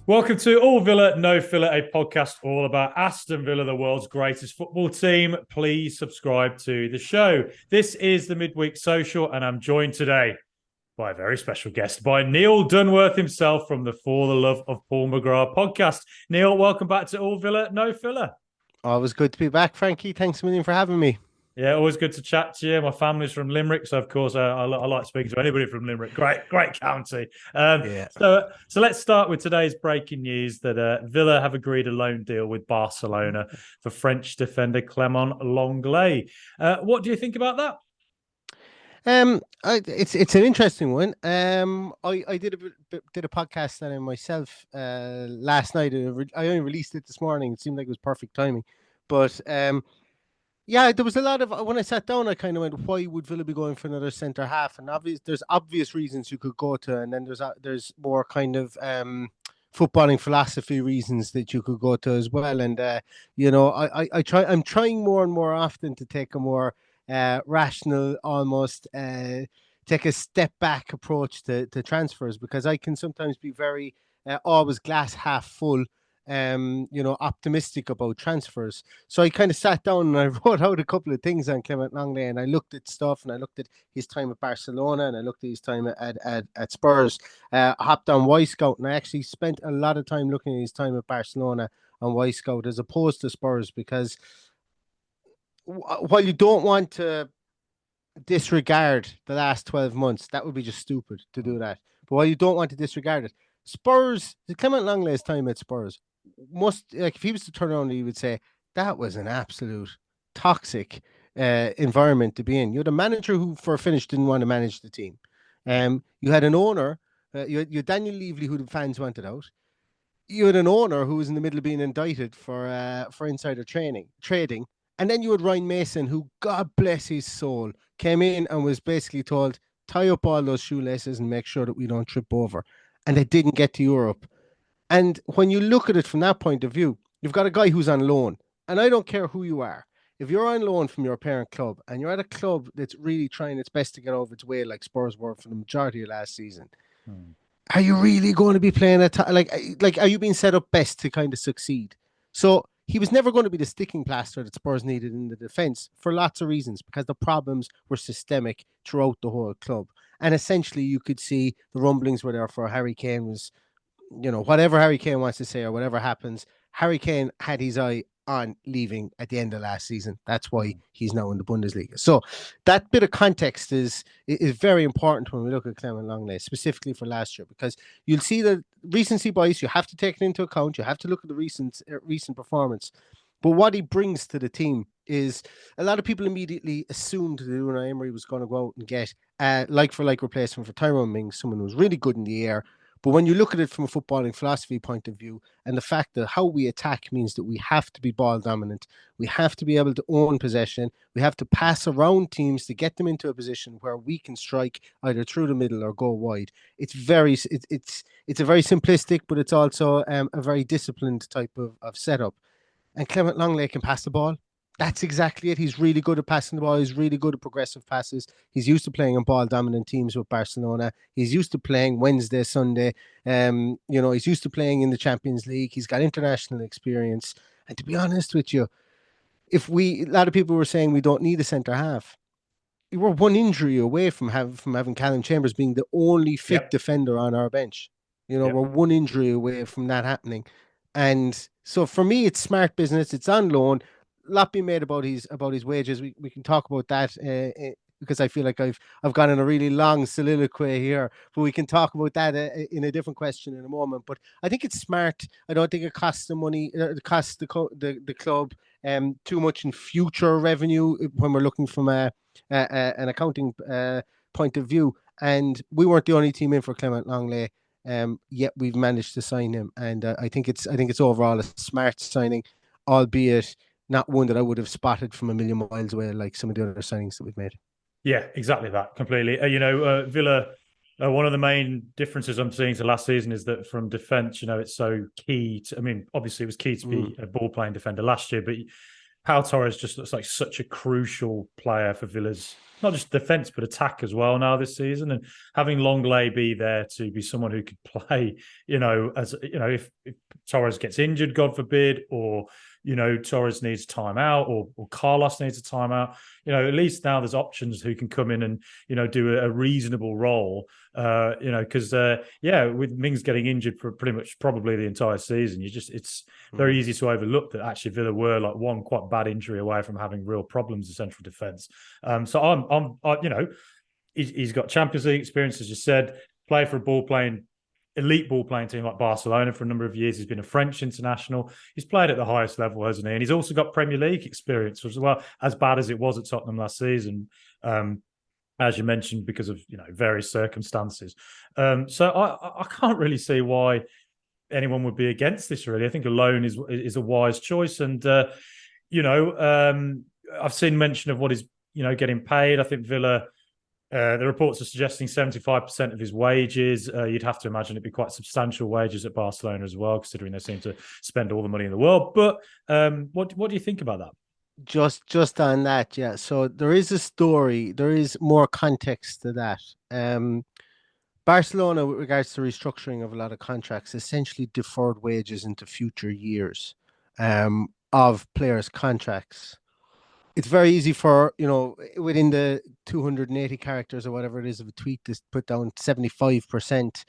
Welcome to All Villa, No Filler, a podcast all about Aston Villa, the world's greatest football team. Please subscribe to the show. This is the Midweek Social, and I'm joined today by a very special guest, by Neil Dunworth himself from the For the Love of Paul McGrath podcast. Neil, welcome back to All Villa, No Filler. Always good to be back, Frankie. Thanks a million for having me. Yeah, always good to chat to you. My family's from Limerick, so of course I like speaking to anybody from Limerick. Great county. Yeah. So let's start with today's breaking news that Villa have agreed a loan deal with Barcelona for French defender Clement Lenglet. What do you think about that? It's an interesting one. I did a podcast on it myself last night. I only released it this morning. It seemed like it was perfect timing, but yeah, there was a lot of when I sat down, I kind of went, why would Villa be going for another centre half? And there's obvious reasons you could go to, and then there's more kind of footballing philosophy reasons that you could go to as well. And I'm trying more and more often to take a more rational, almost take a step back approach to transfers, because I can sometimes be very always glass half full, optimistic about transfers. So I kind of sat down and I wrote out a couple of things on Clement Lenglet, and I looked at stuff, and I looked at his time at Barcelona, and I looked at his time at Spurs. Hopped on Wisecout, and I actually spent a lot of time looking at his time at Barcelona on Wisecout as opposed to Spurs, because while you don't want to disregard the last 12 months, that would be just stupid to do that. But while you don't want to disregard it, Spurs, the Clement Lenglet's time at Spurs must, like, if he was to turn around, he would say that was an absolute toxic environment to be in. You had a manager who, for a finish, didn't want to manage the team. You had an owner, you had Daniel Levy, who the fans wanted out. You had an owner who was in the middle of being indicted for insider trading. And then you had Ryan Mason, who, God bless his soul, came in and was basically told, tie up all those shoelaces and make sure that we don't trip over. And they didn't get to Europe. And when you look at it from that point of view, you've got a guy who's on loan. And I don't care who you are. If you're on loan from your parent club and you're at a club that's really trying its best to get over its way, like Spurs were for the majority of last season, are you really going to be playing like are you being set up best to kind of succeed? So he was never going to be the sticking plaster that Spurs needed in the defence for lots of reasons, because the problems were systemic throughout the whole club. And essentially, you could see the rumblings were there for Harry Kane was, whatever Harry Kane wants to say or whatever happens, Harry Kane had his eye on leaving at the end of last season. That's why he's now in the Bundesliga. So that bit of context is very important when we look at Clement Lenglet, specifically for last year, because you'll see the recency bias. You have to take it into account. You have to look at the recent performance. But what he brings to the team is, a lot of people immediately assumed that Unai Emery was going to go out and get like for like replacement for Tyrone Mings, someone who was really good in the air. But when you look at it from a footballing philosophy point of view, and the fact that how we attack means that we have to be ball dominant, we have to be able to own possession, we have to pass around teams to get them into a position where we can strike either through the middle or go wide. It's a very simplistic, but it's also a very disciplined type of setup. And Clement Lenglet can pass the ball. That's exactly it. He's really good at passing the ball. He's really good at progressive passes. He's used to playing on ball dominant teams with Barcelona. He's used to playing Wednesday, Sunday. He's used to playing in the Champions League. He's got international experience. And to be honest with you, a lot of people were saying we don't need a centre half. We were one injury away from having Callum Chambers being the only fit defender on our bench. We're one injury away from that happening. And so for me, it's smart business. It's on loan. A lot being made about his wages. We can talk about that because I feel like I've gone in a really long soliloquy here, but we can talk about that in a different question in a moment. But I think it's smart. I don't think it costs the money. It costs the club too much in future revenue when we're looking from an accounting point of view. And we weren't the only team in for Clement Lenglet. Yet we've managed to sign him, and I think it's overall a smart signing, albeit not one that I would have spotted from a million miles away like some of the other signings that we've made. Yeah, exactly that. Completely. Villa, one of the main differences I'm seeing to last season is that from defence, it's so key to, I mean, obviously it was key to be a ball playing defender last year, but Pau Torres just looks like such a crucial player for Villa's, not just defence, but attack as well now this season. And having Lenglet be there to be someone who could play, as if Torres gets injured, God forbid, or Torres needs time out, or Carlos needs a timeout. At least now there's options who can come in and do a reasonable role. Because with Mings getting injured for pretty much probably the entire season, it's very easy to overlook that actually Villa were like one quite bad injury away from having real problems in central defence. He's got Champions League experience, as you said, play for elite ball playing team like Barcelona for a number of years. He's been a French international. He's played at the highest level, hasn't he? And he's also got Premier League experience as well, as bad as it was at Tottenham last season. As you mentioned, because of various circumstances. So I can't really see why anyone would be against this. Really, I think a loan is a wise choice. And I've seen mention of what is getting paid. I think Villa. The reports are suggesting 75% of his wages. You'd have to imagine it'd be quite substantial wages at Barcelona as well, considering they seem to spend all the money in the world. But what do you think about that? Just on that, yeah. So there is a story. There is more context to that. Barcelona, with regards to restructuring of a lot of contracts, essentially deferred wages into future years of players' contracts. It's very easy for, within the 280 characters or whatever it is of a tweet to put down 75%.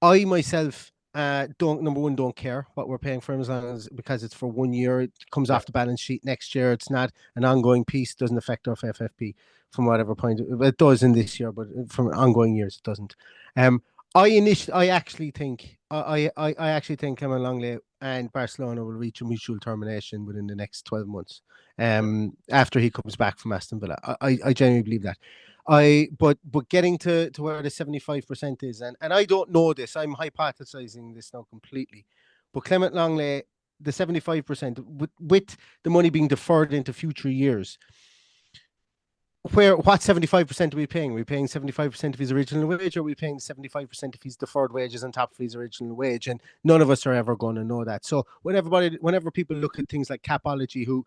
I myself don't care what we're paying for him, as long as, because it's for 1 year, it comes off the balance sheet next year. It's not an ongoing piece, doesn't affect our FFP from whatever point. It does in this year, but from ongoing years, it doesn't. I actually think Clement Lenglet and Barcelona will reach a mutual termination within the next 12 months. After he comes back from Aston Villa, I genuinely believe that. But getting to where the 75% is, and I don't know this, I'm hypothesizing this now completely. But Clement Lenglet, the 75%, with the money being deferred into future years. What 75% are we paying? Are we paying 75% of his original wage, or are we paying 75% of his deferred wages on top of his original wage? And none of us are ever going to know that. So whenever people look at things like Capology, who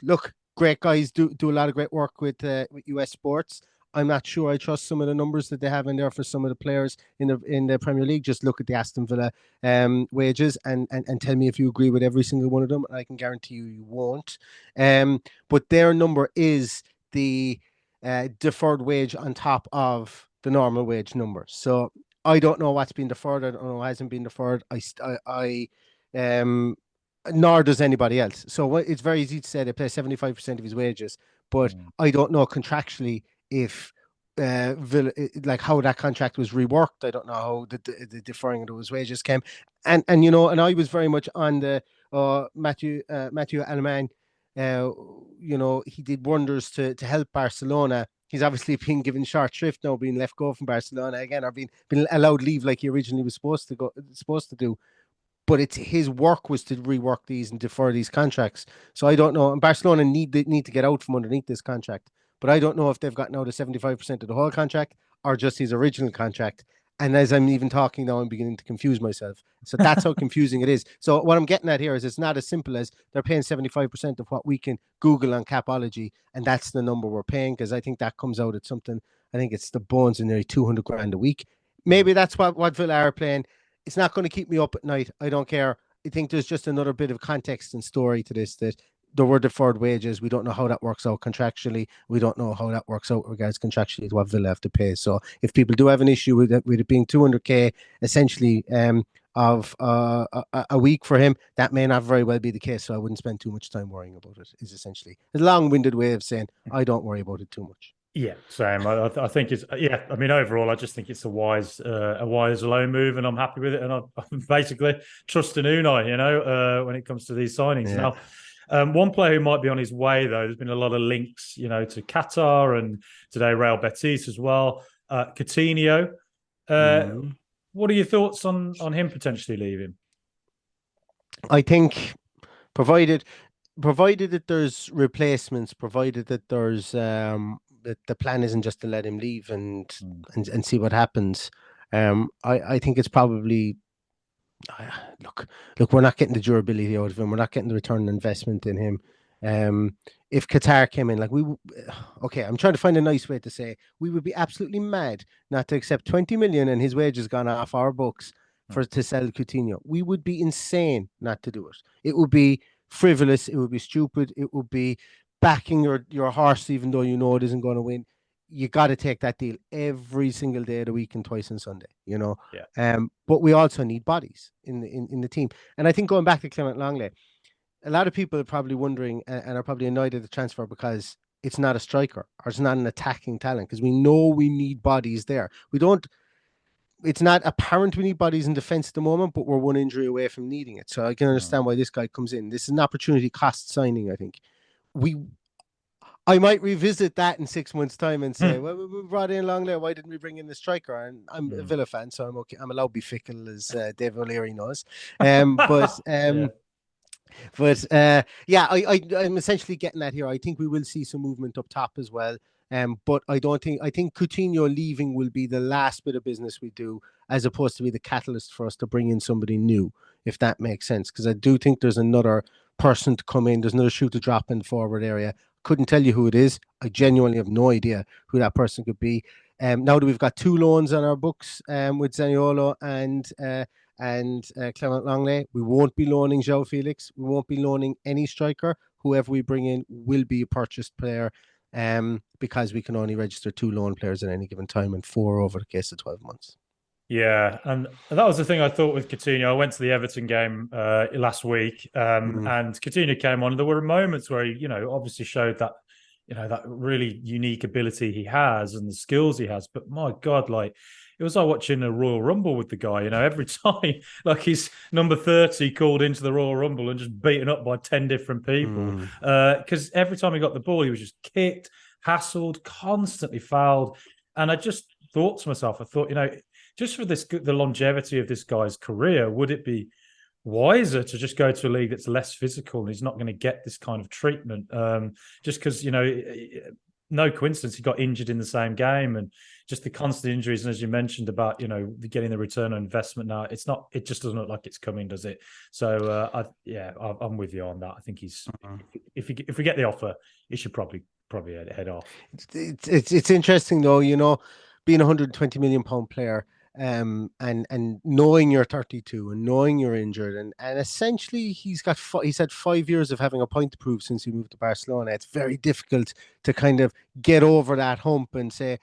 look, great guys, do a lot of great work with US sports. I'm not sure I trust some of the numbers that they have in there for some of the players in the Premier League. Just look at the Aston Villa wages and tell me if you agree with every single one of them. I can guarantee you won't. But their number is the deferred wage on top of the normal wage number. So I don't know what's been deferred. I don't know what hasn't been deferred. Nor does anybody else. So it's very easy to say they pay 75% of his wages, but I don't know contractually if Villa, like how that contract was reworked. I don't know how the deferring of those wages came. And I was very much on the Mathieu Alemany. He did wonders to help Barcelona. He's obviously been given short shrift now, being let go from Barcelona again, or been allowed leave like he originally was supposed to do. But it's his work was to rework these and defer these contracts. So I don't know. And Barcelona need to get out from underneath this contract. But I don't know if they've gotten out of 75% of the whole contract or just his original contract. And as I'm even talking now, I'm beginning to confuse myself. So that's how confusing it is. So what I'm getting at here is it's not as simple as they're paying 75% of what we can Google on Capology, and that's the number we're paying, because I think that comes out at something. I think it's the bones in nearly 200 grand a week. Maybe that's what Villa are playing. It's not going to keep me up at night. I don't care. I think there's just another bit of context and story to this, that there were deferred wages. We don't know how that works out contractually. We don't know how that works out regards contractually to what Villa have to pay. So if people do have an issue with it being 200k essentially of a week for him, that may not very well be the case. So I wouldn't spend too much time worrying about it. Is essentially a long-winded way of saying I don't worry about it too much. Yeah, same. I think it's I mean, overall, I just think it's a wise loan move, and I'm happy with it. And I basically trust in Unai, when it comes to these signings. Yeah. Now, one player who might be on his way, though, there's been a lot of links, to Qatar and today Real Betis as well. Coutinho. What are your thoughts on him potentially leaving? I think, provided that there's replacements, provided that there's that the plan isn't just to let him leave and see what happens. I think it's probably look, we're not getting the durability out of him. We're not getting the return on investment in him. If Qatar came in, okay, I'm trying to find a nice way to say we would be absolutely mad not to accept 20 million and his wages gone off our books to sell Coutinho. We would be insane not to do it. It would be frivolous. It would be stupid. It would be backing your horse, even though you know it isn't going to win. You got to take that deal every single day of the week and twice on Sunday, Yeah. But we also need bodies in the team. And I think going back to Clement Lenglet, a lot of people are probably wondering and are probably annoyed at the transfer because it's not a striker or it's not an attacking talent, because we know we need bodies there. It's not apparent we need bodies in defence at the moment, but we're one injury away from needing it. So I can understand why this guy comes in. This is an opportunity cost signing, I think. I might revisit that in 6 months' time and say, well, we brought in Lenglet. Why didn't we bring in the striker? And I'm a Villa fan, so I'm okay. I'm allowed to be fickle, as Dave O'Leary knows. I'm essentially getting at here. I think we will see some movement up top as well. But I think Coutinho leaving will be the last bit of business we do, as opposed to be the catalyst for us to bring in somebody new, if that makes sense. Because I do think there's another person to come in. There's another shoe to drop in the forward area. Couldn't tell you who it is. I genuinely have no idea who that person could be. Now that we've got 2 loans on our books with Zaniolo and Clement Lenglet, we won't be loaning João Felix. We won't be loaning any striker. Whoever we bring in will be a purchased player, because we can only register 2 loan players at any given time and 4 over the case of 12 months. Yeah, and that was the thing I thought with Coutinho. I went to the Everton game last week, and Coutinho came on. There were moments where he, obviously showed that, that really unique ability he has and the skills he has. But my God, it was like watching a Royal Rumble with the guy. Every time, he's number 30 called into the Royal Rumble and just beaten up by 10 different people. Because every time he got the ball, he was just kicked, hassled, constantly fouled. And I just thought to myself, just for the longevity of this guy's career, would it be wiser to just go to a league that's less physical and he's not going to get this kind of treatment? Just because, no coincidence, he got injured in the same game, and just the constant injuries. And as you mentioned about, getting the return on investment now, it just doesn't look like it's coming, does it? So, I'm with you on that. I think he's, if we get the offer, he should probably head off. It's interesting though, being a £120 million player, and knowing you're 32 and knowing you're injured, and essentially he's had 5 years of having a point to prove since he moved to Barcelona. It's very difficult to kind of get over that hump and say,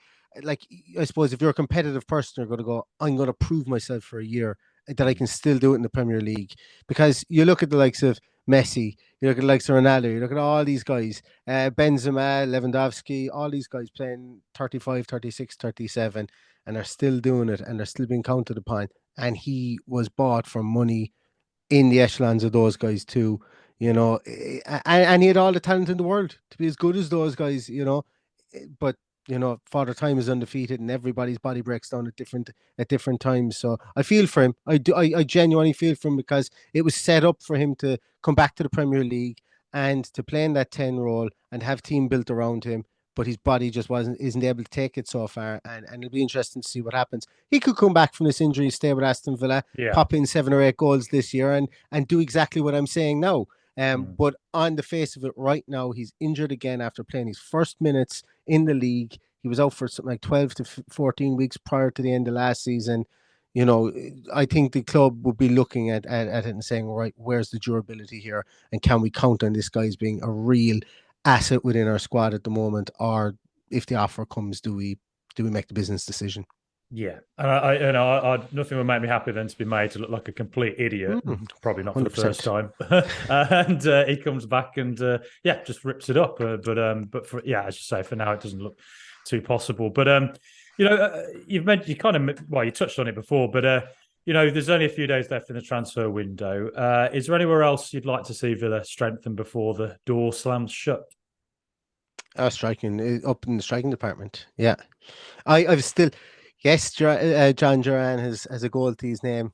I suppose if you're a competitive person, you're going to go, I'm going to prove myself for a year that I can still do it in the Premier League. Because you look at the likes of Messi, you look at the likes of Ronaldo, you look at all these guys, Benzema, Lewandowski, all these guys playing 35, 36, 37, and are still doing it, and they're still being counted upon. And he was bought for money in the echelons of those guys too, and he had all the talent in the world to be as good as those guys, but Father Time is undefeated, and everybody's body breaks down at different times. So I feel for him. I genuinely feel for him, because it was set up for him to come back to the Premier League and to play in that 10 role and have team built around him. But his body just isn't able to take it so far, and it'll be interesting to see what happens. He could come back from this injury, stay with Aston Villa, pop in 7 or 8 goals this year, and do exactly what I'm saying now. But on the face of it, right now, he's injured again after playing his first minutes in the league. He was out for something like 12 to 14 weeks prior to the end of last season. I think the club would be looking at it and saying, right, where's the durability here? And can we count on this guy as being a real asset within our squad at the moment? Or if the offer comes, do we make the business decision? Yeah, and I nothing would make me happier than to be made to look like a complete idiot. Probably not for 100%. The first time. And he comes back and just rips it up. But for as you say, for now it doesn't look too possible. But you touched on it before, but there's only a few days left in the transfer window. Is there anywhere else you'd like to see Villa strengthen before the door slams shut? Striking, up in the striking department. Yeah, I've still. Yes, John Duran has a goal to his name.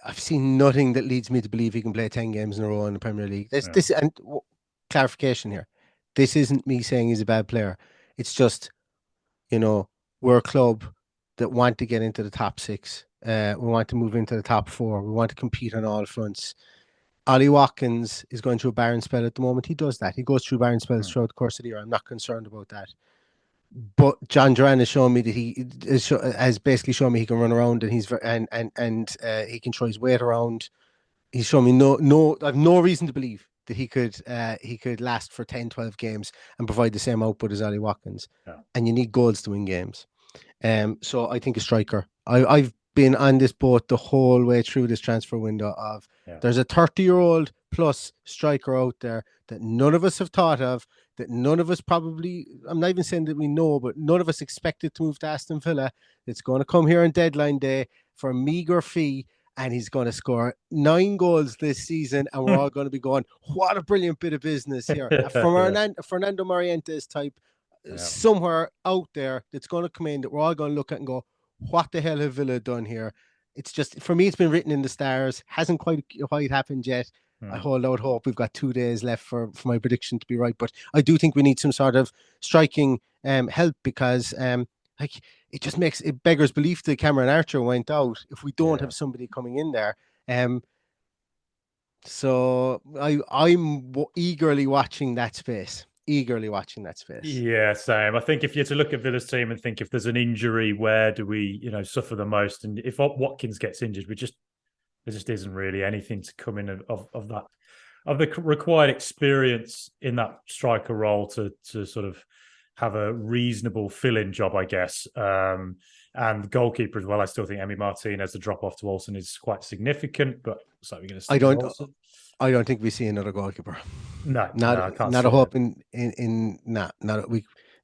I've seen nothing that leads me to believe he can play 10 games in a row in the Premier League. Clarification here. This isn't me saying he's a bad player. It's just, we're a club that want to get into the top 6. We want to move into the top 4. We want to compete on all fronts. Ollie Watkins is going through a barren spell at the moment. He does that. He goes through barren spells Mm. throughout the course of the year. I'm not concerned about that. But John Duran has shown me that has basically shown me he can run around and he can throw his weight around. He's shown me I've no reason to believe that he could last for 10, 12 games and provide the same output as Ollie Watkins. Yeah. And you need goals to win games. So I think a striker. I've been on this boat the whole way through this transfer window of there's a 30-year-old plus striker out there that none of us have thought of, that none of us probably, I'm not even saying that we know, but none of us expected to move to Aston Villa. It's going to come here on deadline day for a meager fee, and he's going to score 9 goals this season, and we're all going to be going, what a brilliant bit of business here. From Fernando Morientes type, somewhere out there that's going to come in that we're all going to look at and go, what the hell have Villa done here? It's just, for me, it's been written in the stars. Hasn't quite happened yet. I hold out hope. We've got 2 days left for my prediction to be right. But I do think we need some sort of striking help because it just it beggars belief that Cameron Archer went out if we don't have somebody coming in there. So I'm eagerly watching that space. Yeah, same. I think if you're to look at Villa's team and think if there's an injury, where do we, suffer the most? And if Watkins gets injured, there just isn't really anything to come in of that, of the required experience in that striker role to sort of have a reasonable fill-in job, I guess. And goalkeeper as well. I still think Emi Martinez, the drop off to Olsen is quite significant, but so we're going to see. I don't think we see another goalkeeper. Not a hope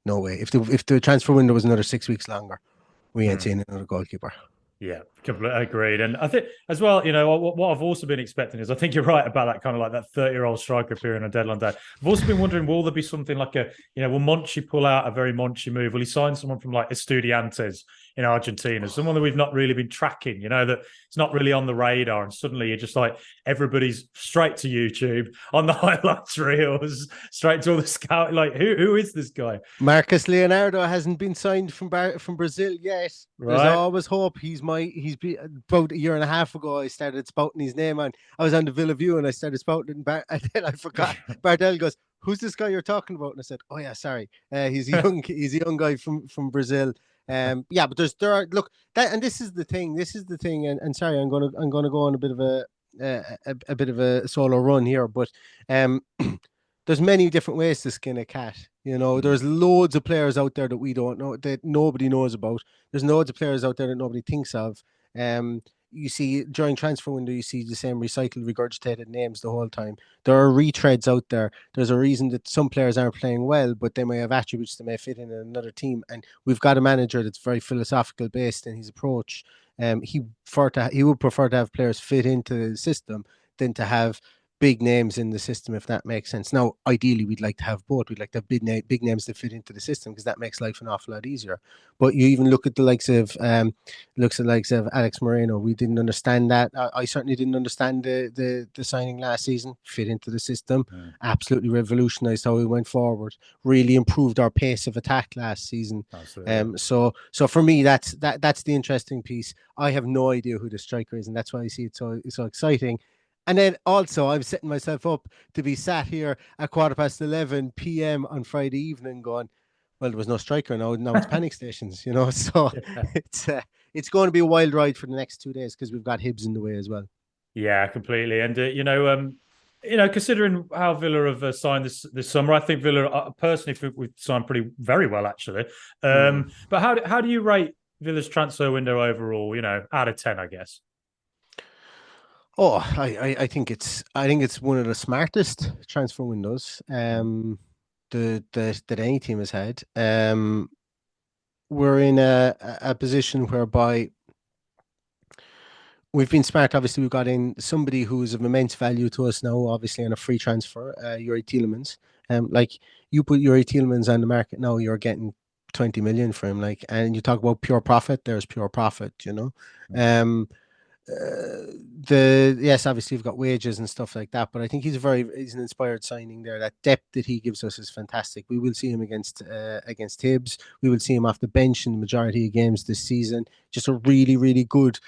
no way. If the transfer window was another 6 weeks longer, we ain't seeing another goalkeeper. Yeah, completely agreed. And I think as well, what I've also been expecting is, I think you're right about that kind of like that 30-year-old striker appearing on deadline day. I've also been wondering, will there be something like will Monchi pull out a very Monchi move? Will he sign someone from like Estudiantes in Argentina, someone that we've not really been tracking, that it's not really on the radar, and suddenly you're just like, everybody's straight to YouTube on the highlights reels, straight to all the scout. Like, who is this guy? Marcus Leonardo hasn't been signed from Brazil yet. Right. There's always hope. He's about a year and a half ago, I started spouting his name on. I was on the Villa View and I started spouting it, and then I forgot. Bardell goes, "Who's this guy you're talking about?" And I said, "Oh yeah, sorry. He's a young guy from Brazil." But this is the thing. And sorry, I'm gonna go on a bit of a solo run here, but there's many different ways to skin a cat. There's loads of players out there that we don't know, that nobody knows about. There's loads of players out there that nobody thinks of. You see during transfer window, you see the same recycled, regurgitated names the whole time. There are retreads out there. There's a reason that some players aren't playing well, but they may have attributes that may fit in another team. And we've got a manager that's very philosophical based in his approach. He would prefer to have players fit into the system than to have big names in the system, if that makes sense. Now, ideally, we'd like to have both. We'd like to have big names that fit into the system, because that makes life an awful lot easier. But you even look at the likes of Alex Moreno. We didn't understand that. I certainly didn't understand the signing last season. Fit into the system, absolutely revolutionized how we went forward. Really improved our pace of attack last season. So for me, that's the interesting piece. I have no idea who the striker is, and that's why I see it so exciting. And then also, I'm setting myself up to be sat here at 11:15 p.m. on Friday evening going, well, there was no striker now it's panic stations, So it's going to be a wild ride for the next 2 days, because we've got Hibs in the way as well. Yeah, completely. And, considering how Villa have signed this summer, I think Villa, personally, we've signed very well, actually. But how do you rate Villa's transfer window overall, out of 10, I guess? Oh, I think it's one of the smartest transfer windows that any team has had. We're in a position whereby we've been smart. Obviously, we've got in somebody who is of immense value to us now, obviously on a free transfer, Youri Tielemans. Like, you put Youri Tielemans on the market now, you're getting 20 million for him. Like, and you talk about pure profit, there's pure profit, yes, obviously you've got wages and stuff like that, but I think he's an inspired signing there. That depth that he gives us is fantastic. We will see him against Hibs. We will see him off the bench in the majority of games this season. Just a really, really good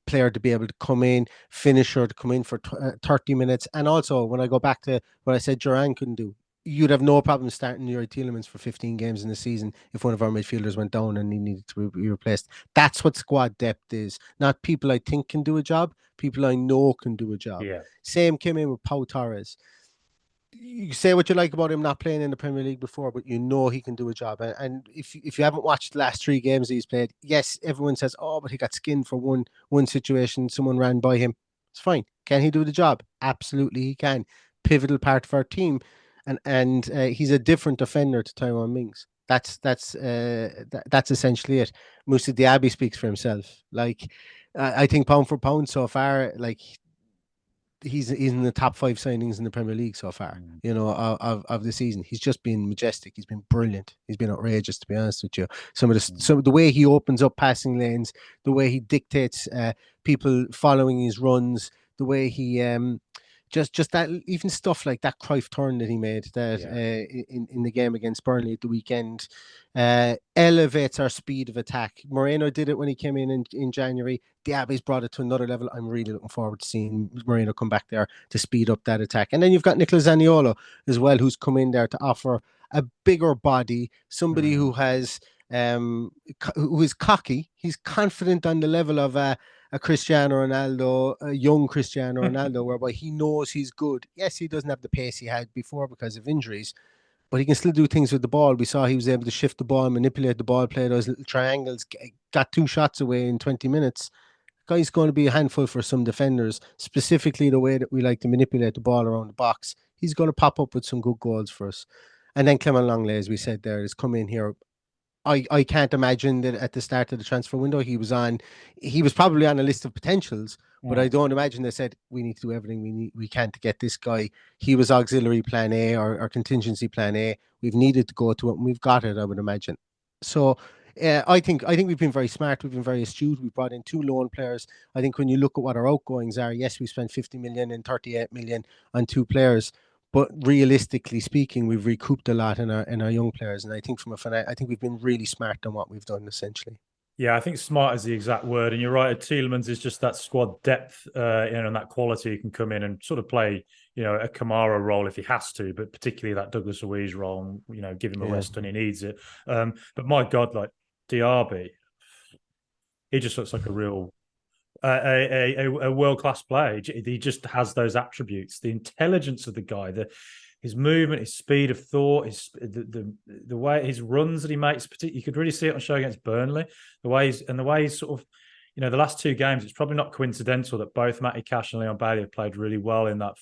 player to be able to come in, finisher to come in for 30 minutes. And also, when I go back to what I said Duran couldn't do, you'd have no problem starting Youri Tielemans for 15 games in the season if one of our midfielders went down and he needed to be replaced. That's what squad depth is. Not people I think can do a job, people I know can do a job. Yeah. Same came in with Pau Torres. You say what you like about him not playing in the Premier League before, but you know he can do a job. And if you haven't watched the last 3 games he's played, yes, everyone says, oh, but he got skinned for one situation. Someone ran by him. It's fine. Can he do the job? Absolutely, he can. Pivotal part of our team, and he's a different defender to Tyrone Mings. That's essentially it. Moussa Diaby speaks for himself. Like, I think pound for pound so far, like, he's in the top 5 signings in the Premier League so far, you know, of the season. He's just been majestic. He's been brilliant. He's been outrageous, to be honest with you. Some of the way he opens up passing lanes, the way he dictates people following his runs, the way he just that, even stuff like that Cruyff turn that he made that in the game against Burnley at the weekend elevates our speed of attack. Moreno did it when he came in January. Diaby's brought it to another level. I'm really looking forward to seeing Moreno come back there to speed up that attack. And then you've got Nicolò Zaniolo as well, who's come in there to offer a bigger body, somebody who has who is cocky. He's confident on the level of a Cristiano Ronaldo, a young Cristiano Ronaldo, whereby he knows he's good. Yes, he doesn't have the pace he had before because of injuries, but he can still do things with the ball. We saw he was able to shift the ball, manipulate the ball, play those little triangles, got 2 shots away in 20 minutes. The guy's going to be a handful for some defenders, specifically the way that we like to manipulate the ball around the box. He's going to pop up with some good goals for us. And then Clement Lenglet, as we said there, has come in here. I can't imagine that at the start of the transfer window he was probably on a list of potentials, but I don't imagine they said we need to do everything we can to get this guy. He was auxiliary plan A or contingency plan A. We've needed to go to it and we've got it, I would imagine. So I think we've been very smart. We've been very astute. We brought in 2 loan players. I think when you look at what our outgoings are, yes, we spent 50 million and 38 million on 2 players. But realistically speaking, we've recouped a lot in our young players, and I think I think we've been really smart on what we've done essentially. Yeah, I think smart is the exact word, and you're right. Tielemans is just that squad depth, and that quality. He can come in and sort of play, a Kamara role if he has to, but particularly that Douglas Luiz role, and give him a rest when he needs it. But my God, like Diaby, he just looks like a real. A world-class player. He just has those attributes, the intelligence of the guy, his movement, his speed of thought, the way his runs that he makes. You could really see it on show against Burnley. The way he's sort of, the last 2 games. It's probably not coincidental that both Matty Cash and Leon Bailey have played really well in that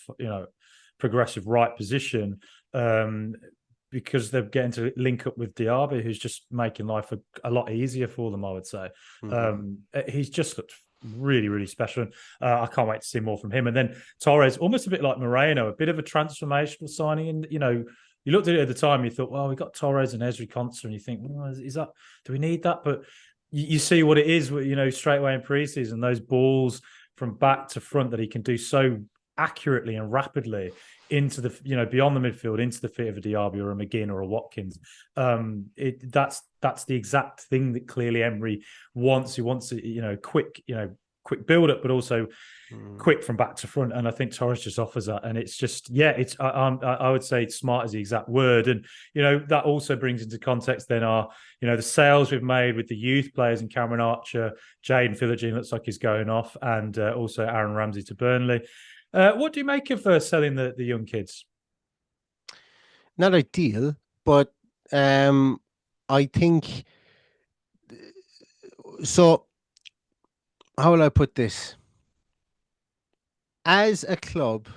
progressive right position. Because they're getting to link up with Diaby, who's just making life a lot easier for them, I would say. He's just looked really, really special. I can't wait to see more from him. And then Torres, almost a bit like Moreno, a bit of a transformational signing. And, you looked at it at the time, you thought, well, we got Torres and Ezri Konsa, and you think, well, do we need that? But you see what it is, straight away in preseason, those balls from back to front that he can do so accurately and rapidly into the beyond the midfield, into the feet of a Diaby or a McGinn or a Watkins. That's the exact thing that clearly Emery wants. He wants quick build up, but also quick from back to front. And I think Torres just offers that. And it's just I would say smart is the exact word. And that also brings into context then our the sales we've made with the youth players in Cameron Archer, Jaden Philogene looks like he's going off, and also Aaron Ramsey to Burnley. What do you make of selling the young kids? Not ideal, but I think so. How will I put this? As a club,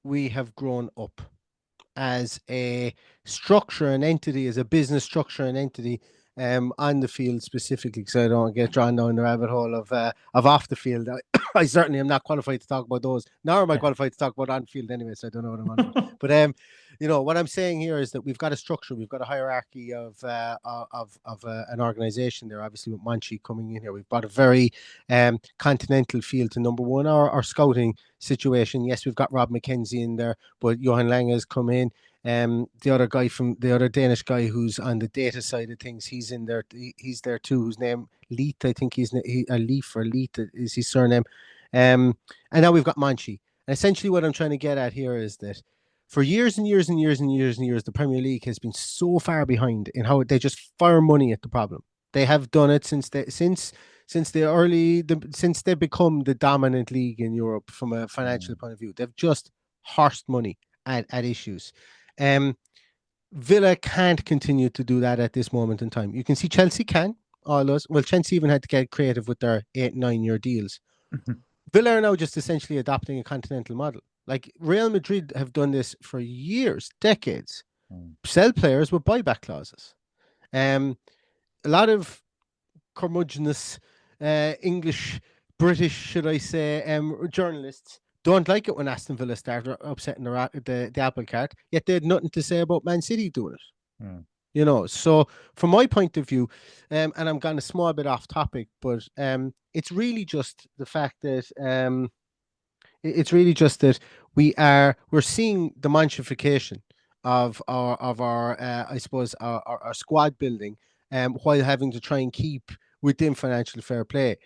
we have grown up as a structure, an entity, as a business structure, an entity. On the field specifically, because I don't get drawn down the rabbit hole of off the field. I certainly am not qualified to talk about those, nor am I qualified to talk about on field anyway, so I don't know what I'm on about. But what I'm saying here is that we've got a structure, we've got a hierarchy of an organization there. Obviously, with Monchi coming in here, we've got a very continental feel to number one. Our scouting situation, yes, we've got Rob McKenzie in there, but Johan Lange has come in. The other Danish guy who's on the data side of things, he's in there. He's there too. Whose name Leith, I think Leaf or Leith is his surname. And now we've got Monchi. And essentially, what I'm trying to get at here is that for years and years and years and years and years, the Premier League has been so far behind in how they just fire money at the problem. They have done it since they become the dominant league in Europe from a financial point of view. They've just horsed money at issues. Villa can't continue to do that at this moment in time. You can see Chelsea can. Chelsea even had to get creative with their 8-9 year deals. Villa are now just essentially adopting a continental model. Like Real Madrid have done this for years, decades. Sell players with buyback clauses. A lot of curmudgeonous English, British, should I say, journalists don't like it when Aston Villa started upsetting the apple cart, yet they had nothing to say about Man City doing it. So from my point of view, and I'm going a small bit off topic, but it's really just the fact that we're seeing the manchification of our I suppose our squad building, while having to try and keep within financial fair play.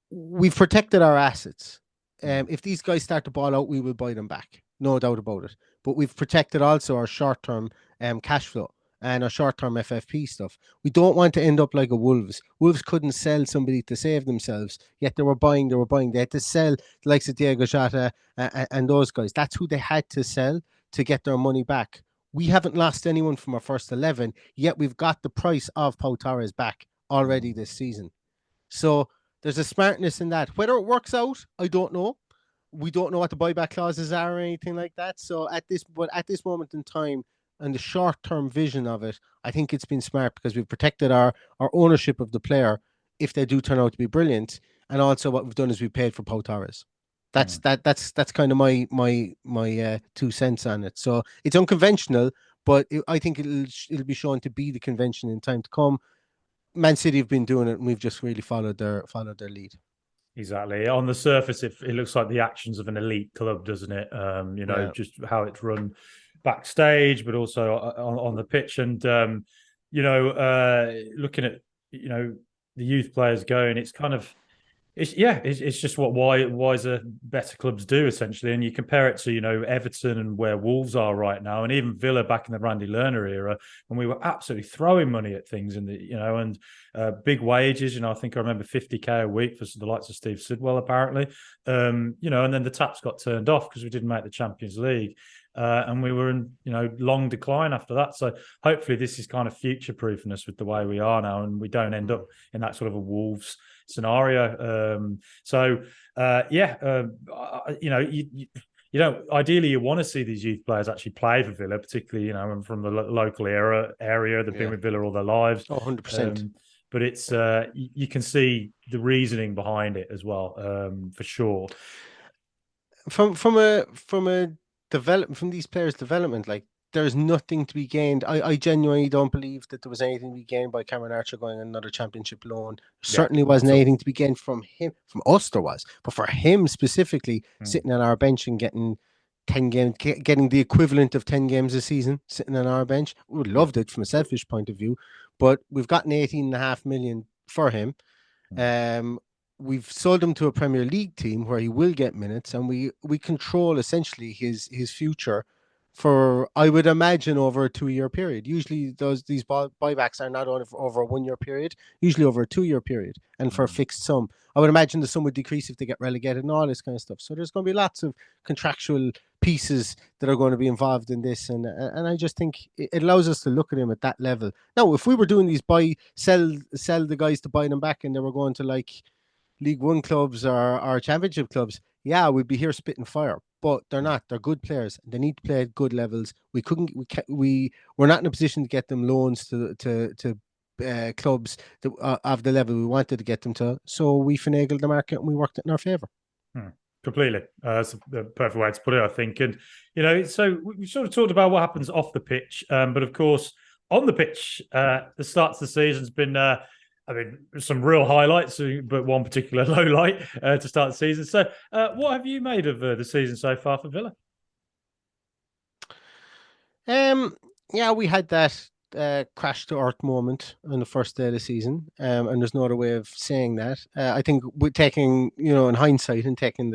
We've protected our assets. If these guys start to ball out, we will buy them back, no doubt about it. But we've protected also our short-term cash flow and our short-term FFP stuff. We don't want to end up like a Wolves. Wolves couldn't sell somebody to save themselves, yet they were buying. They had to sell the likes of Diego Jota and those guys. That's who they had to sell to get their money back. We haven't lost anyone from our first 11, yet we've got the price of Pau Torres back already this season. So there's a smartness in that. Whether it works out, I don't know. We don't know what the buyback clauses are or anything like that. So at this moment in time, and the short-term vision of it, I think it's been smart because we've protected our ownership of the player if they do turn out to be brilliant. And also what we've done is we paid for Pau Torres. That's kind of my 2 cents on it. So it's unconventional, but I think it'll be shown to be the convention in time to come. Man City have been doing it, and we've just really followed their lead. Exactly. On the surface, it looks like the actions of an elite club, doesn't it? Just how it's run backstage, but also on the pitch. And looking at the youth players going, it's kind of it's just what wiser, better clubs do essentially. And you compare it to Everton and where Wolves are right now, and even Villa back in the Randy Lerner era when we were absolutely throwing money at things and big wages. I think I remember 50k a week for the likes of Steve Sidwell apparently. And then the taps got turned off because we didn't make the Champions League. And we were in long decline after that. So hopefully this is kind of future proofing us with the way we are now, and we don't end up in that sort of a Wolves scenario. Ideally you want to see these youth players actually play for Villa, particularly from the local area. They've been with Villa all their lives. 100%. But it's you can see the reasoning behind it as well, for sure. From a development, from these players' development, like there's nothing to be gained. I genuinely don't believe that there was anything to be gained by Cameron Archer going on another championship loan. Certainly wasn't anything to be gained from him. From us there was, but for him specifically, sitting on our bench and getting 10 games, getting the equivalent of 10 games a season, sitting on our bench, we would have loved it from a selfish point of view. But we've gotten 18.5 million for him. We've sold him to a Premier League team where he will get minutes, and we control essentially his future for, I would imagine, over a 2-year period. Usually these buybacks are not over a 1-year period, usually over a 2-year period, and for a fixed sum. I would imagine the sum would decrease if they get relegated and all this kind of stuff. So there's going to be lots of contractual pieces that are going to be involved in this, and I just think it allows us to look at him at that level. Now, if we were doing these sell the guys to buy them back, and they were going to like League One clubs or Championship clubs, we'd be here spitting fire. But they're not. They're good players. They need to play at good levels. We're not in a position to get them loans to clubs that, of the level we wanted to get them to. So we finagled the market and we worked it in our favour. Completely. That's the perfect way to put it, I think. And, so we sort of talked about what happens off the pitch. But of course, on the pitch, the start of the season's been, some real highlights, but one particular low light to start the season. So what have you made of the season so far for Villa? Yeah, we had that crash to earth moment on the first day of the season, and there's no other way of saying that. I think we're taking, in hindsight, and taking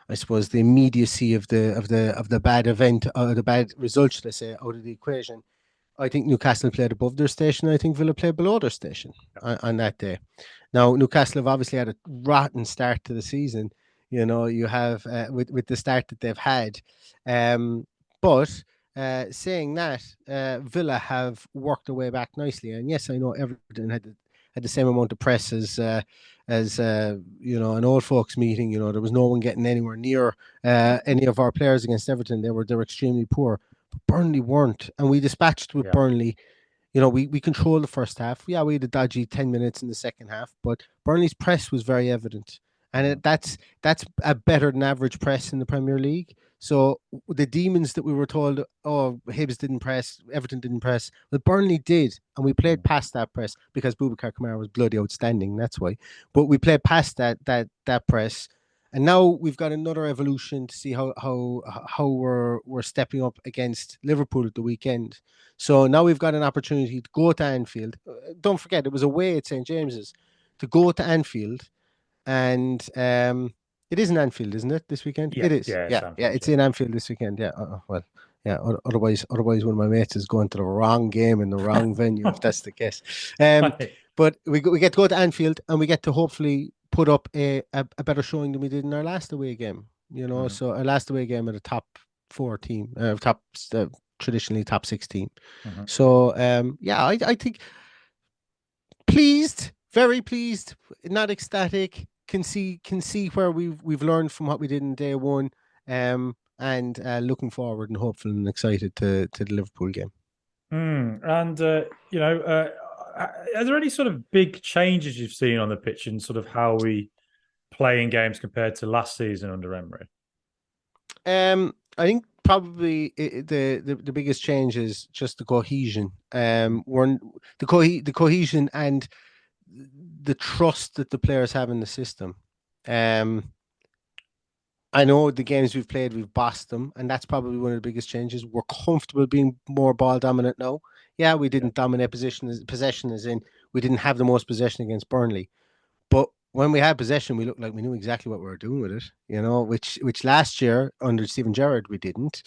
I suppose, the immediacy of the bad event, the bad result, should I say, out of the equation. I think Newcastle played above their station. I think Villa played below their station on that day. Now, Newcastle have obviously had a rotten start to the season. You have with the start that they've had, but saying that, Villa have worked their way back nicely. And yes, I know Everton had the same amount of press as an old folks meeting. There was no one getting anywhere near any of our players against Everton. They were extremely poor. But Burnley weren't, and we dispatched with Burnley. We controlled the first half. Yeah, we had a dodgy 10 minutes in the second half, but Burnley's press was very evident. And that's a better than average press in the Premier League. So the demons that we were told, oh, Hibs didn't press, Everton didn't press, but Burnley did, and we played past that press because Boubacar Kamara was bloody outstanding. That's why. But we played past that press, and now we've got another evolution to see how we're stepping up against Liverpool at the weekend. So now we've got an opportunity to go to Anfield. Don't forget, it was away at St. James's. To go to Anfield, and it is in Anfield, isn't it, this weekend? Yeah, it is. It's in Anfield this weekend. Yeah. Well, yeah. Otherwise, one of my mates is going to the wrong game in the wrong venue, if that's the case. But we get to go to Anfield, and we get to hopefully put up a better showing than we did in our last away game. So our last away game at a top 4 team, traditionally top 6 team. So I think pleased, very pleased, not ecstatic. Can see where we've learned from what we did in day one, and looking forward and hopeful and excited to the Liverpool game. And are there any sort of big changes you've seen on the pitch in sort of how we play in games compared to last season under Emery? I think probably the biggest change is just the cohesion. The cohesion and the trust that the players have in the system. I know the games we've played, we've bossed them, and that's probably one of the biggest changes. We're comfortable being more ball dominant now. Yeah, we didn't dominate possession as in we didn't have the most possession against Burnley, but when we had possession, we looked like we knew exactly what we were doing with it. Which last year under Steven Gerrard we didn't.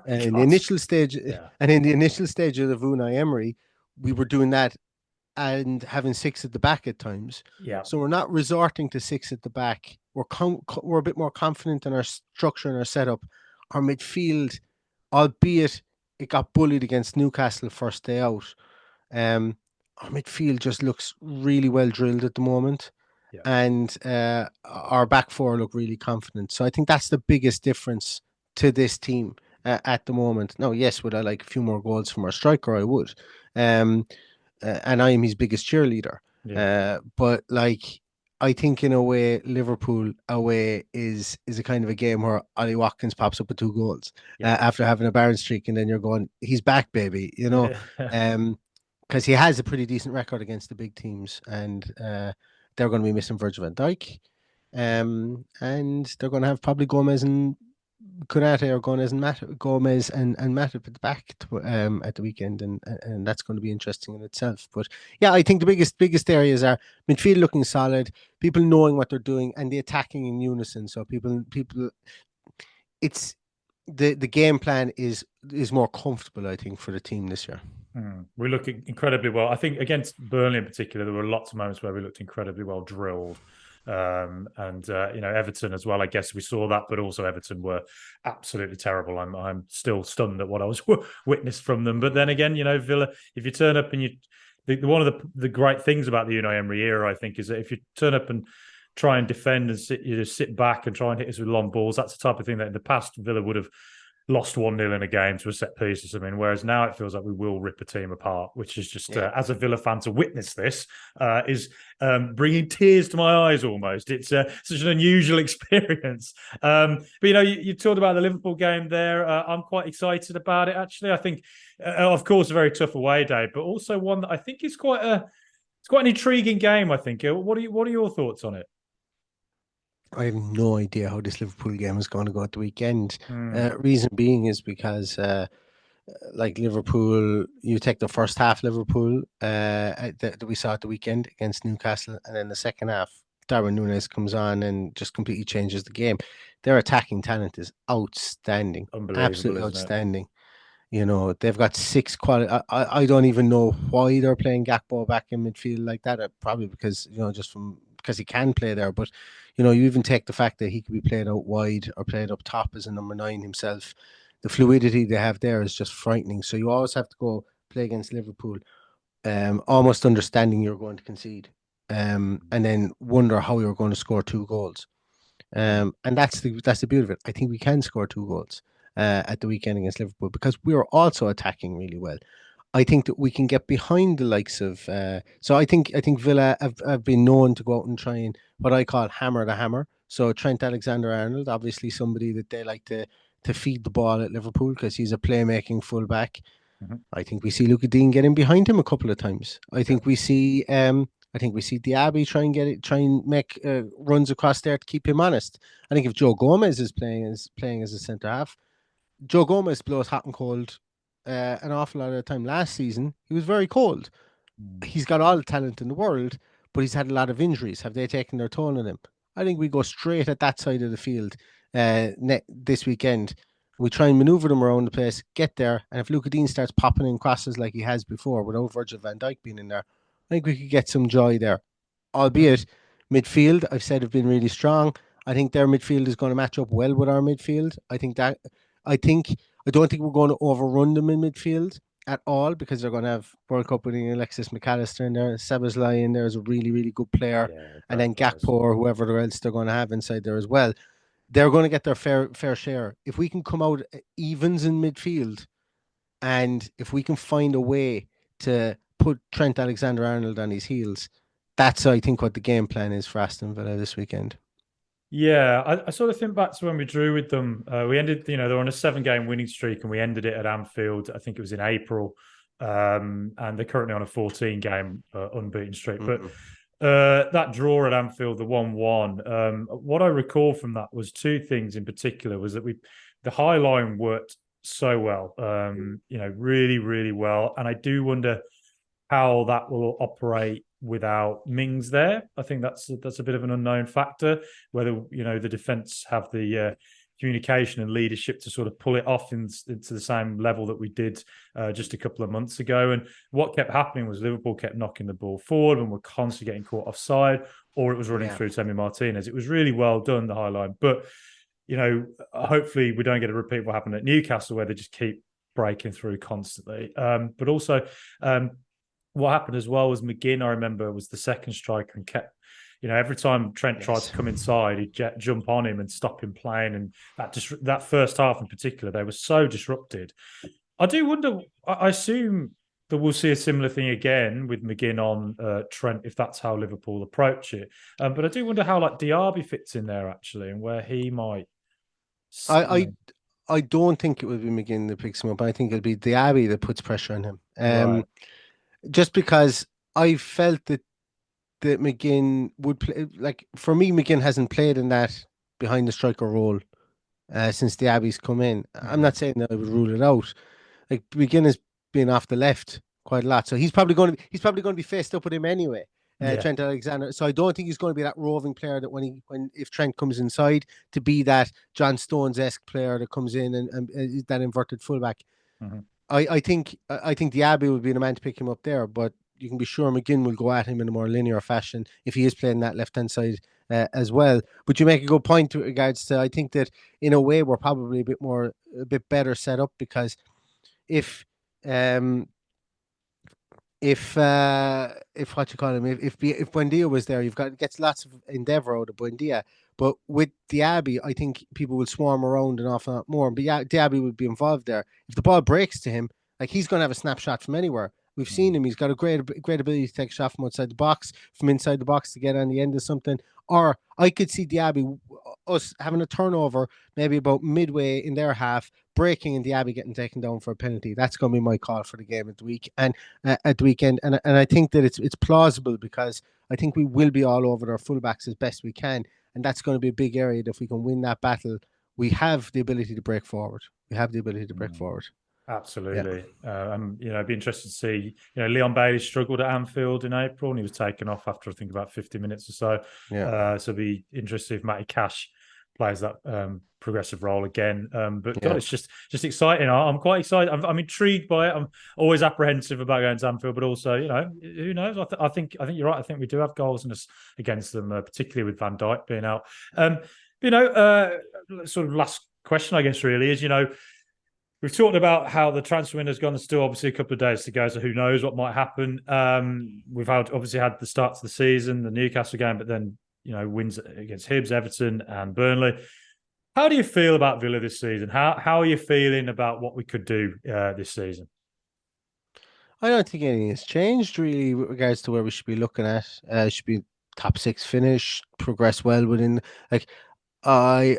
In the initial stage, and in the initial stage of the Unai Emery, we were doing that and having 6 at the back at times. Yeah. So we're not resorting to 6 at the back. We're a bit more confident in our structure and our setup. Our midfield, albeit it got bullied against Newcastle first day out, our midfield just looks really well drilled at the moment. Yeah. And our back 4 look really confident. So I think that's the biggest difference to this team at the moment. Now, yes, would I like a few more goals from our striker? I would. And I am his biggest cheerleader. Yeah. But I think in a way, Liverpool away is a kind of a game where Ollie Watkins pops up with 2 goals after having a barren streak, and then you're going, he's back, baby, because he has a pretty decent record against the big teams, and they're going to be missing Virgil van Dijk, and they're going to have probably Gomez and Konate or Gomez and Matip at the back at the weekend, and that's going to be interesting in itself. But yeah, I think the biggest areas are midfield looking solid, people knowing what they're doing, and the attacking in unison. So people, it's the game plan is more comfortable, I think, for the team this year. We look incredibly well. I think against Burnley in particular, there were lots of moments where we looked incredibly well drilled. Everton as well. I guess we saw that, but also Everton were absolutely terrible. I'm still stunned at what I was witnessed from them. But then again, Villa, if you turn up and one of the great things about the Unai Emery era, I think, is that if you turn up and try and defend and sit back and try and hit us with long balls, that's the type of thing that in the past Villa would have lost 1-0 in a game to a set piece or something, whereas now it feels like we will rip a team apart, which is just, as a Villa fan, to witness this is bringing tears to my eyes almost. It's such an unusual experience. But, you talked about the Liverpool game there. I'm quite excited about it, actually. I think, of course, a very tough away day, but also one that I think is quite an intriguing game, I think. What are your thoughts on it? I have no idea how this Liverpool game is going to go at the weekend. Mm, Reason being is because like Liverpool, you take the first half Liverpool that we saw at the weekend against Newcastle, and then the second half, Darwin Núñez comes on and just completely changes the game. Their attacking talent is outstanding, unbelievable, absolutely isn't it? outstanding. You know, they've got six quality. I don't even know why they're playing Gakpo back in midfield like that. Probably because, just from because he can play there. But, you even take the fact that he could be played out wide or played up top as a number 9 himself. The fluidity they have there is just frightening. So you always have to go play against Liverpool, almost understanding you're going to concede, and then wonder how you're going to score 2 goals. Mm. And that's the beauty of it. I think we can score 2 goals at the weekend against Liverpool because we are also attacking really well. I think that we can get behind the likes of. So I think Villa have been known to go out and try and what I call hammer the hammer. So Trent Alexander-Arnold, obviously somebody that they like to feed the ball at Liverpool because he's a playmaking fullback. Mhm. I think we see Luka Dean getting behind him a couple of times. I Yeah. think we see Diaby try and make runs across there to keep him honest. I think if Joe Gomez is playing as a centre half, Joe Gomez blows hot and cold an awful lot of the time. Last season, he was very cold. Mm. He's got all the talent in the world, but he's had a lot of injuries. Have they taken their toll on him? I think we go straight at that side of the field this weekend. We try and maneuver them around the place, get there, and if Luka Dean starts popping in crosses like he has before without Virgil van Dijk being in there, I think we could get some joy there. Mhm. Albeit midfield, I've said have been really strong. I think their midfield is going to match up well with our midfield. I think I don't think we're going to overrun them in midfield at all because they're going to have World Cup winning Alexis McAllister in there. Szoboszlai in there is a really, really good player. Yeah, And great then players. Gakpo or whoever else they're going to have inside there as well. They're going to get their fair share. If we can come out evens in midfield and if we can find a way to put Trent Alexander-Arnold on his heels, that's, I think, what the game plan is for Aston Villa this weekend. Yeah, I sort of think back to when we drew with them. We ended, they're on a 7-game winning streak, and we ended it at Anfield. I think it was in April, and they're currently on a 14-game unbeaten streak. But Mm. that draw at Anfield, the 1-1, what I recall from that was two things in particular: was that the high line worked so well, really, really well, and I do wonder how that will operate without Mings there. I think that's a bit of an unknown factor. Whether the defense have the communication and leadership to sort of pull it off into the same level that we did just a couple of months ago. And what kept happening was Liverpool kept knocking the ball forward and were constantly getting caught offside, or it was running Yeah. through Temi Martinez. It was really well done, the high line, but hopefully we don't get a repeat of what happened at Newcastle where they just keep breaking through constantly. But also, what happened as well was McGinn, I remember, was the second striker and kept, every time Trent tried Yes. to come inside, he'd jump on him and stop him playing. And that first half in particular, they were so disrupted. I do wonder, I assume that we'll see a similar thing again with McGinn on Trent if that's how Liverpool approach it. But I do wonder how like Diaby fits in there actually and where he might. I, I I don't think it will be McGinn that picks him up. I think it'll be Diaby that puts pressure on him. Right. Just because I felt that McGinn would play. Like for me, McGinn hasn't played in that behind the striker role since Diaby's come in. I'm Mm-hmm. not saying that I would rule it out. Like McGinn has been off the left quite a lot, so he's probably going to be faced up with him anyway. Yeah. Trent Alexander. So I don't think he's going to be that roving player that when if Trent comes inside to be that John Stones esque player that comes in and is that inverted fullback. Mm-hmm. I think Diaby would be the man to pick him up there, but you can be sure McGinn will go at him in a more linear fashion if he is playing that left hand side as well. But you make a good point with regards to I think that in a way we're probably a bit better set up because if um if what you call him if Buendia was there, you've got gets lots of endeavour out of Buendia. But with Diaby, I think people will swarm around an awful lot more. But yeah, Diaby would be involved there. If the ball breaks to him, like he's going to have a snapshot from anywhere. We've seen him; he's got a great ability to take a shot from outside the box, from inside the box to get on the end of something. Or I could see Diaby us having a turnover maybe about midway in their half, breaking and Diaby getting taken down for a penalty. That's going to be my call for the game at the week and at the weekend. And I think that it's plausible because I think we will be all over our fullbacks as best we can. and that's going to be a big area. If we can win that battle, we have the ability to break forward. We have the ability to break forward. Absolutely. It'd be interesting to see, Leon Bailey struggled at Anfield in April and he was taken off after, I think, about 50 minutes or so. So it'd be interesting if Matty Cash plays that progressive role again. But God, it's just exciting. I'm quite excited. I'm intrigued by it. I'm always apprehensive about going to Anfield, but also, who knows? I think you're right. I think we do have goals in us against them, particularly with Van Dijk being out. Sort of last question, I guess, really is, we've talked about how the transfer window's gone. There's still obviously a couple of days to go, so who knows what might happen. We've obviously had the start to the season, the Newcastle game, but then wins against Hibs, Everton, and Burnley. How do you feel about Villa this season? How are you feeling about what we could do this season? I don't think anything has changed really with regards to where we should be looking at. Should be top 6 finish, progress well within. Like I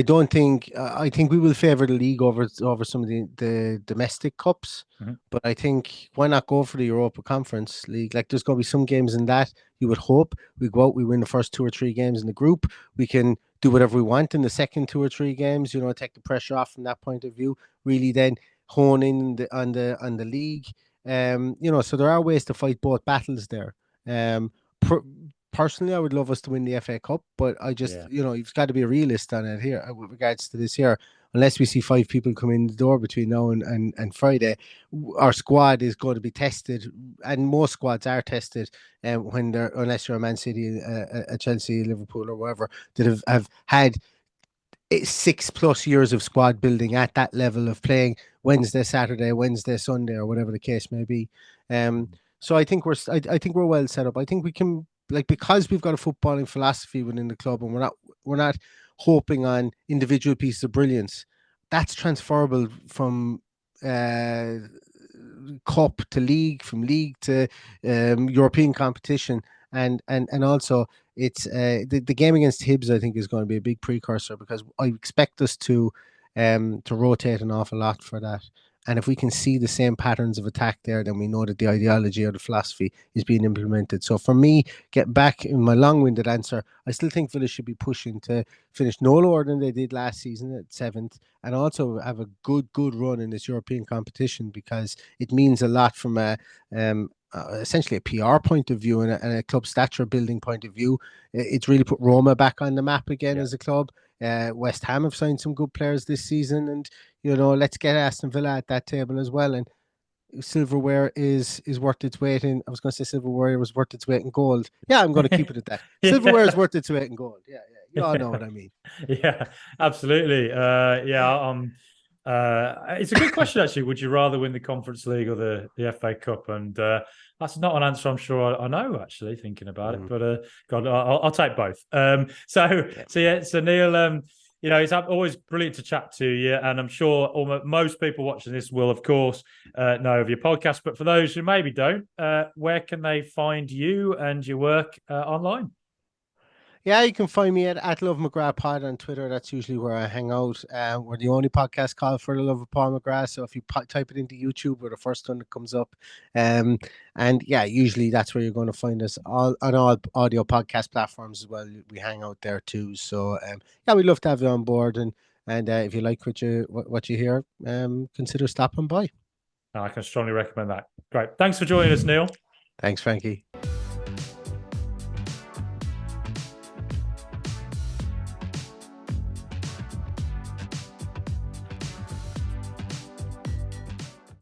don't think I think we will favour the league over some of the domestic cups, but I think why not go for the Europa Conference League? Like there's going to be some games in that you would hope we go out, we win the first 2 or 3 games in the group, we can do whatever we want in the second 2 or 3 games. Take the pressure off from that point of view. Really, then hone in on the league. So there are ways to fight both battles there. Personally, I would love us to win the FA Cup, but I just, you've got to be a realist on it here with regards to this here. Unless we see 5 people come in the door between now and Friday, our squad is going to be tested, and most squads are tested when they're, unless you're a Man City, a Chelsea, Liverpool, or whatever, that have had 6+ years of squad building at that level of playing Wednesday, Saturday, Wednesday, Sunday, or whatever the case may be. So I think we're well set up. I think we can. Because we've got a footballing philosophy within the club, and we're not hoping on individual pieces of brilliance. That's transferable from cup to league, from league to European competition, and also it's the game against Hibs. I think is going to be a big precursor because I expect us to rotate an awful lot for that. And if we can see the same patterns of attack there, then we know that the ideology or the philosophy is being implemented. So for me, getting back in my long-winded answer, I still think Villa should be pushing to finish no lower than they did last season at 7th, and also have a good run in this European competition, because it means a lot from essentially a PR point of view and a club stature building point of view. It's really put Roma back on the map again as a club. West Ham have signed some good players this season, and let's get Aston Villa at that table as well. And silverware is worth its weight in. I was going to say silverware was worth its weight in gold. Yeah, I'm going to keep it at that. Silverware is worth its weight in gold. Yeah. You all know what I mean. Yeah, absolutely. It's a good question actually. Would you rather win the Conference League or the FA Cup? And that's not an answer I'm sure I know actually, thinking about it. But God, I'll take both. So Neil, it's always brilliant to chat to you, and I'm sure most people watching this will, of course, know of your podcast. But for those who maybe don't, where can they find you and your work online? Yeah, you can find me at Love McGrath Pod on Twitter. That's usually where I hang out. We're the only podcast called For the Love of Paul McGrath. So if you type it into YouTube, we're the first one that comes up. And yeah, usually that's where you're going to find us on all audio podcast platforms as well. We hang out there too. So yeah, we'd love to have you on board. And if you like what you hear, consider stopping by. I can strongly recommend that. Great. Thanks for joining us, Neil. Thanks, Frankie.